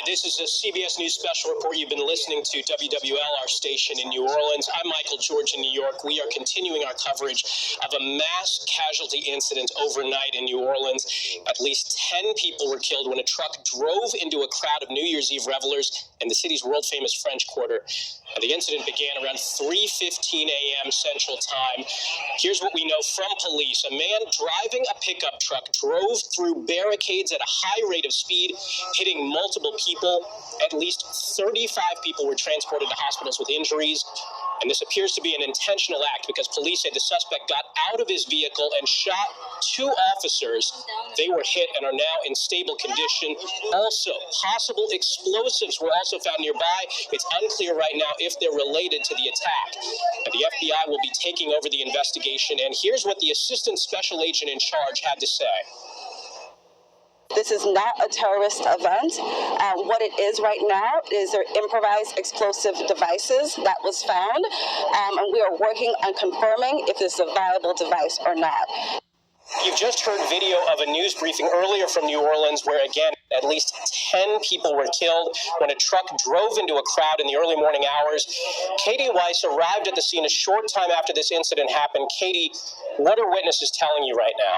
This is a CBS News special report. You've been listening to WWL, our station in New Orleans. I'm Michael George in New York. We are continuing our coverage of a mass casualty incident overnight in New Orleans. At least 10 people were killed when a truck drove into a crowd of New Year's Eve revelers in the city's world-famous French Quarter. The incident began around 3:15 a.m. Central Time. Here's what we know from police. A man driving a pickup truck drove through barricades at a high rate of speed, hitting multiple people. At least 35 people were transported to hospitals with injuries. And this appears to be an intentional act because police say the suspect got out of his vehicle and shot two officers. They were hit and are now in stable condition. Also, possible explosives were also found nearby. It's unclear right now if they're related to the attack. The FBI will be taking over the investigation, and here's what the assistant special agent in charge had to say. This is not a terrorist event. What it is right now is their improvised explosive devices that was found, and we are working on confirming if this is a viable device or not. You've just heard video of a news briefing earlier from New Orleans where, again, at least 10 people were killed when a truck drove into a crowd in the early morning hours. Katie Weiss arrived at the scene a short time after this incident happened. Katie, what are witnesses telling you right now?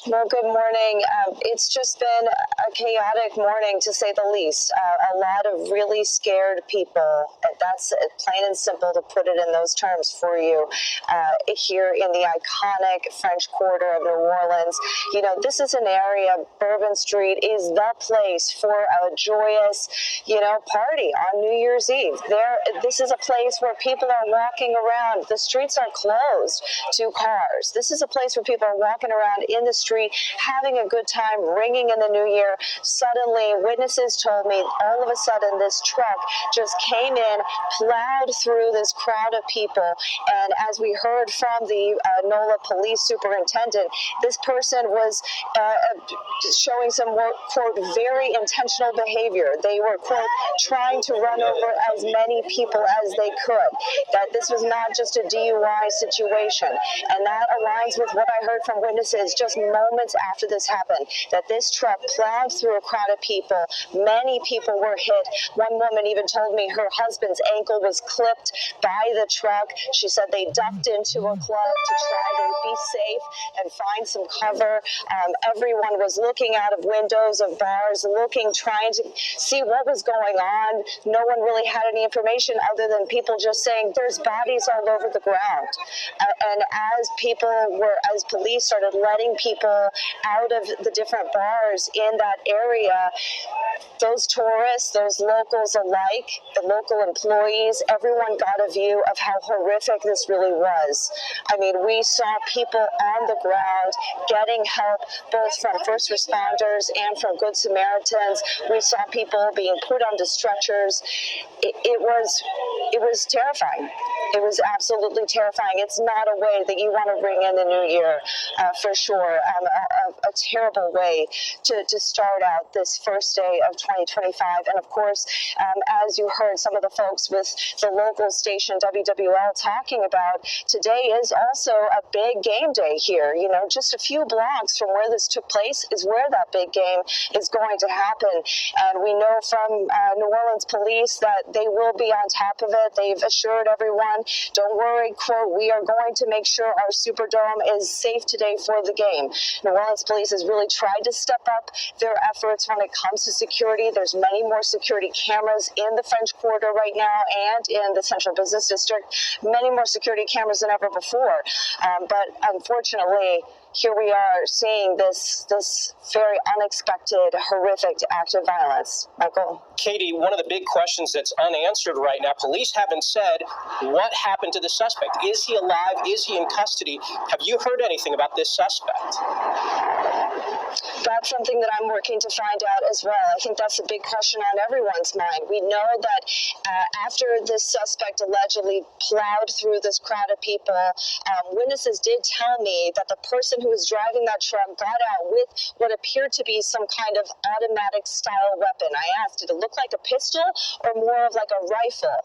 Well, good morning. It's just been a chaotic morning, to say the least. A lot of really scared people. That's plain and simple to put it in those terms for you. Here in the iconic French Quarter of New Orleans, you know, this is an area, Bourbon Street is the place for a joyous, party on New Year's Eve. This is a place where people are walking around. The streets are closed to cars. This is a place where people are walking around in the street, having a good time, ringing in the new year. Suddenly, witnesses told me all of a sudden this truck just came in, plowed through this crowd of people, and as we heard from the NOLA police superintendent, this person was showing some, quote, very intentional behavior. They were, quote, trying to run over as many people as they could, that this was not just a DUI situation, and that aligns with what I heard from witnesses just moments after this happened, that this truck plowed through a crowd of people. Many people were hit. One woman even told me her husband's ankle was clipped by the truck. She said they ducked into a club to try to be safe and find some cover. Everyone was looking out of windows of bars, trying to see what was going on. No one really had any information other than people just saying there's bodies all over the ground. And as police started letting people out of the different bars in that area, those tourists, those locals alike, the local employees, everyone got a view of how horrific this really was. I mean, we saw people on the ground getting help both from first responders and from Good Samaritans. We saw people being put onto stretchers. It was terrifying. It was absolutely terrifying. It's not a way that you want to bring in the new year, for sure. A terrible way to start out this first day of 2025. And of course, as you heard some of the folks with the local station WWL talking about, today is also a big game day here. You know, just a few blocks from where this took place is where that big game is going to happen. And we know from New Orleans police that they will be on top of it. They've assured everyone, don't worry, quote, we are going to make sure our Superdome is safe today for the game. New Orleans police has really tried to step up their efforts when it comes to security. There's many more security cameras in the French Quarter right now and in the Central Business District, many more security cameras than ever before. But unfortunately, here we are seeing this very unexpected, horrific act of violence. Michael? Katie, one of the big questions that's unanswered right now, police haven't said what happened to the suspect. Is he alive? Is he in custody? Have you heard anything about this suspect? That's something that I'm working to find out as well. I think that's a big question on everyone's mind. We know that after this suspect allegedly plowed through this crowd of people, witnesses did tell me that the person who was driving that truck got out with what appeared to be some kind of automatic style weapon. I asked, did it look like a pistol or more of like a rifle?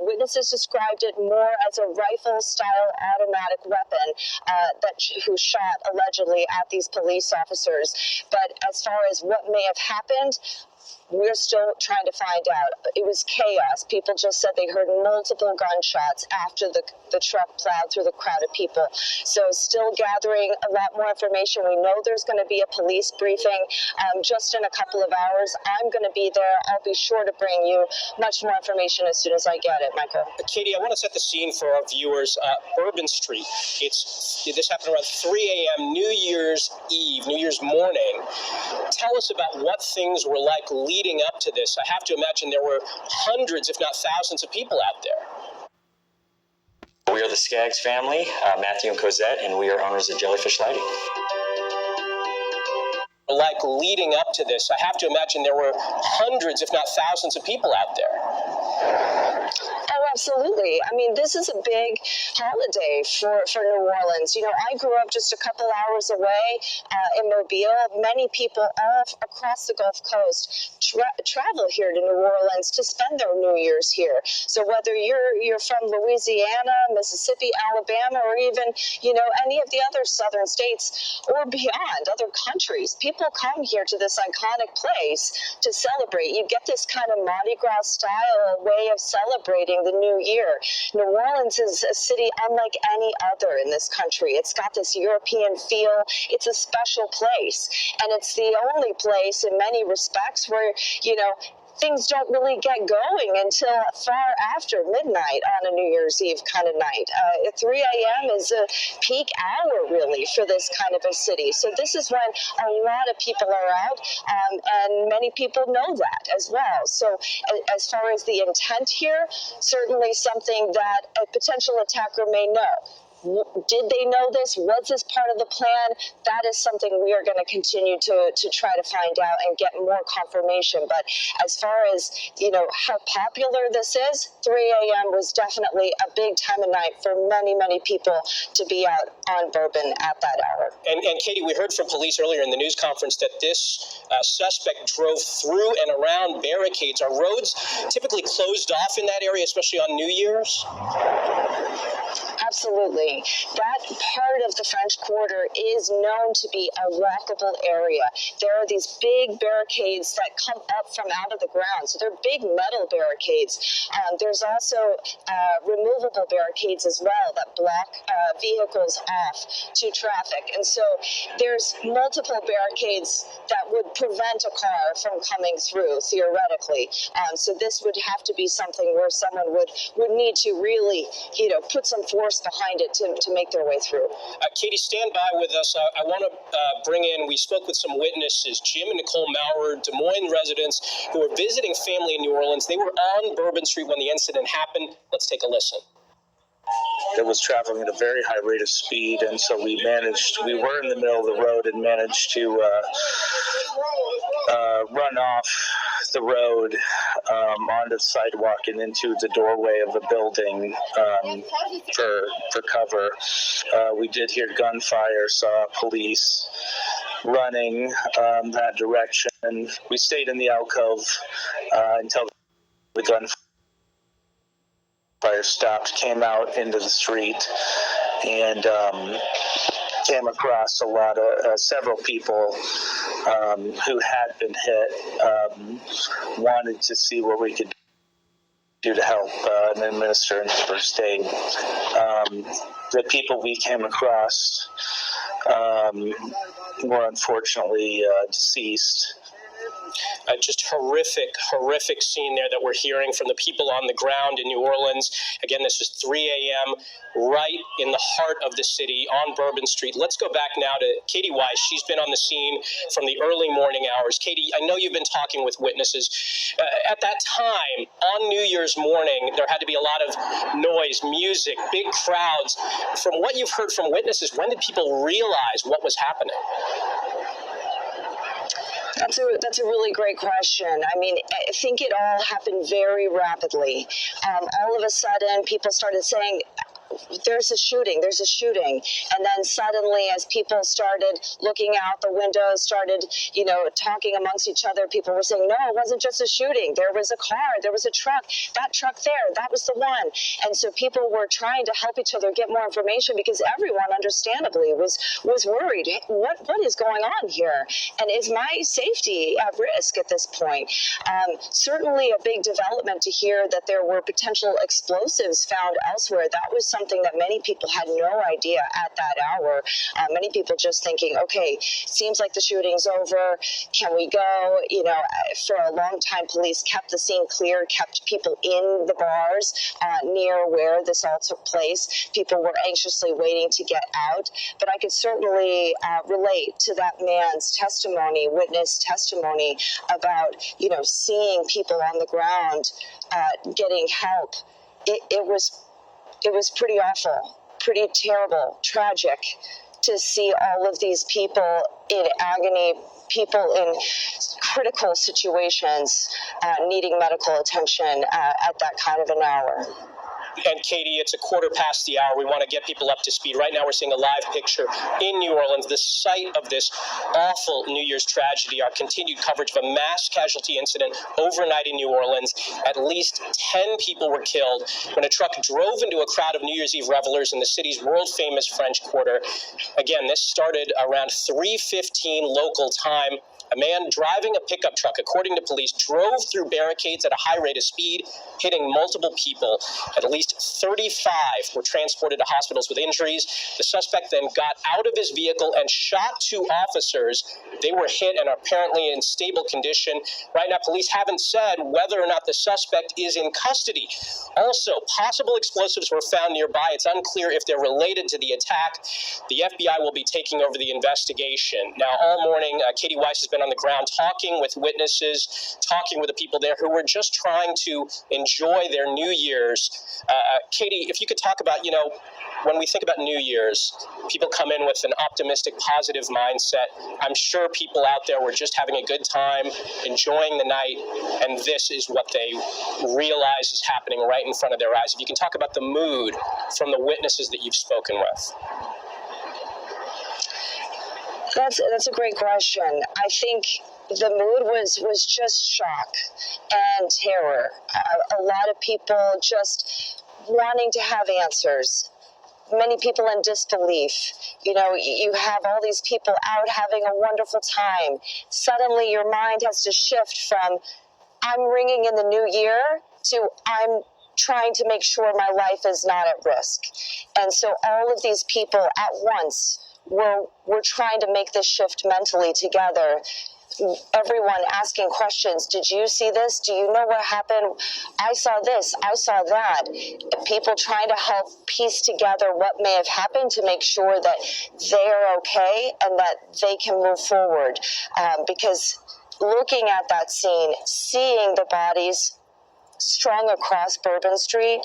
Witnesses described it more as a rifle style automatic weapon who shot allegedly at these police officers. house. But as far as what may have happened, we're still trying to find out. It was chaos. People just said they heard multiple gunshots after the truck plowed through the crowd of people. So still gathering a lot more information. We know there's going to be a police briefing just in a couple of hours. I'm going to be there. I'll be sure to bring you much more information as soon as I get it, Michael. Katie, I want to set the scene for our viewers. Bourbon Street. This happened around 3 a.m. New Year's Eve, New Year's morning. Tell us about what things were like leading up to this. I have to imagine there were hundreds, if not thousands, of people out there. We are the Skaggs family, Matthew and Cosette, and we are owners of Jellyfish Lighting. Like leading up to this, I have to imagine there were hundreds, if not thousands, of people out there. Oh, absolutely. I mean, this is a big holiday for New Orleans. You know, I grew up just a couple hours away in Mobile. Many people all across the Gulf Coast travel here to New Orleans to spend their New Year's here. So whether you're from Louisiana, Mississippi, Alabama, or even, you know, any of the other southern states or beyond, other countries, people come here to this iconic place to celebrate. You get this kind of Mardi Gras style way of celebrating the new year. New Orleans is a city unlike any other in this country. It's got this European feel. It's a special place. And it's the only place in many respects where, you know, things don't really get going until far after midnight on a New Year's Eve kind of night. 3 a.m. is a peak hour, really, for this kind of a city. So this is when a lot of people are out, and many people know that as well. So as far as the intent here, certainly something that a potential attacker may know. Did they know this? Was this part of the plan? That is something we are going to continue to try to find out and get more confirmation. But as far as, you know, how popular this is, 3 a.m. was definitely a big time of night for many, many people to be out on Bourbon at that hour. And Katie, we heard from police earlier in the news conference that this suspect drove through and around barricades. Are roads typically closed off in that area, especially on New Year's? Absolutely. That part of the French Quarter is known to be a walkable area. There are these big barricades that come up from out of the ground. So they're big metal barricades. There's also removable barricades as well that block vehicles off to traffic. And so there's multiple barricades that would prevent a car from coming through, theoretically. So this would have to be something where someone would need to really, you know, put some force behind it to make their way through. Katie, stand by with us. I want to bring in, we spoke with some witnesses, Jim and Nicole Maurer, Des Moines residents who were visiting family in New Orleans. They were on Bourbon Street when the incident happened. Let's take a listen. It was traveling at a very high rate of speed, and so we were in the middle of the road and managed to run off the road onto the sidewalk and into the doorway of a building for cover. We did hear gunfire, saw police running that direction. We stayed in the alcove until the gunfire stopped, came out into the street, and came across several people who had been hit. Wanted to see what we could do to help and administer and first aid. The people we came across were unfortunately deceased. Just horrific scene there that we're hearing from the people on the ground in New Orleans. Again, this was 3 a.m. right in the heart of the city on Bourbon Street. Let's go back now to Katie Weiss. She's been on the scene from the early morning hours. Katie, I know you've been talking with witnesses. At that time, on New Year's morning, there had to be a lot of noise, music, big crowds. From what you've heard from witnesses, when did people realize what was happening? That's a really great question. I mean, I think it all happened very rapidly. All of a sudden, people started saying, there's a shooting. And then suddenly, as people started looking out the windows, started, talking amongst each other, people were saying, no, it wasn't just a shooting. There was a car, there was a truck, that truck there, that was the one. And so people were trying to help each other get more information because everyone understandably was worried. What is going on here? And is my safety at risk at this point? Certainly a big development to hear that there were potential explosives found elsewhere. That was something that many people had no idea at that hour. Many people just thinking, okay, seems like the shooting's over. Can we go? For a long time, police kept the scene clear, kept people in the bars near where this all took place. People were anxiously waiting to get out. But I could certainly relate to that man's testimony, witness testimony about, seeing people on the ground getting help. It was pretty awful, pretty terrible, tragic to see all of these people in agony, people in critical situations needing medical attention at that kind of an hour. And Katie, it's 1:15 the hour. We want to get people up to speed. Right now we're seeing a live picture in New Orleans, the site of this awful New Year's tragedy, our continued coverage of a mass casualty incident overnight in New Orleans. At least 10 people were killed when a truck drove into a crowd of New Year's Eve revelers in the city's world-famous French Quarter. Again, this started around 3:15 local time. A man driving a pickup truck, according to police, drove through barricades at a high rate of speed, hitting multiple people. At least 35 were transported to hospitals with injuries. The suspect then got out of his vehicle and shot 2 officers. They were hit and are apparently in stable condition. Right now, police haven't said whether or not the suspect is in custody. Also, possible explosives were found nearby. It's unclear if they're related to the attack. The FBI will be taking over the investigation. Now, all morning, Katie Weiss has been on the ground talking with witnesses, talking with the people there who were just trying to enjoy their New Year's. Katie, if you could talk about, when we think about New Year's, people come in with an optimistic, positive mindset. I'm sure people out there were just having a good time, enjoying the night, and this is what they realize is happening right in front of their eyes. If you can talk about the mood from the witnesses that you've spoken with. That's a great question. I think the mood was just shock and terror. A lot of people just wanting to have answers. Many people in disbelief. You have all these people out having a wonderful time. Suddenly your mind has to shift from I'm ringing in the new year to I'm trying to make sure my life is not at risk. And so all of these people at once we're trying to make this shift mentally together. Everyone asking questions. Did you see this? Do you know what happened? I saw this. I saw that. People trying to help piece together what may have happened to make sure that they are okay and that they can move forward. Because looking at that scene, seeing the bodies strung across Bourbon Street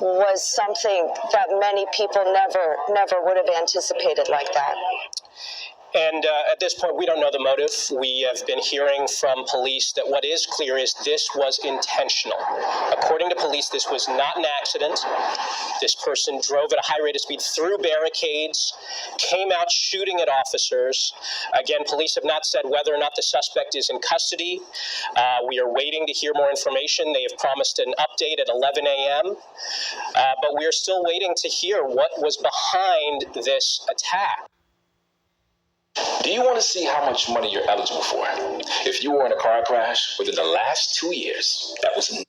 was something that many people never would have anticipated like that. And at this point, we don't know the motive. We have been hearing from police that what is clear is this was intentional. According to police, this was not an accident. This person drove at a high rate of speed through barricades, came out shooting at officers. Again, police have not said whether or not the suspect is in custody. We are waiting to hear more information. They have promised an update at 11 a.m. But we are still waiting to hear what was behind this attack. Do you want to see how much money you're eligible for? If you were in a car crash within the last 2 years, that was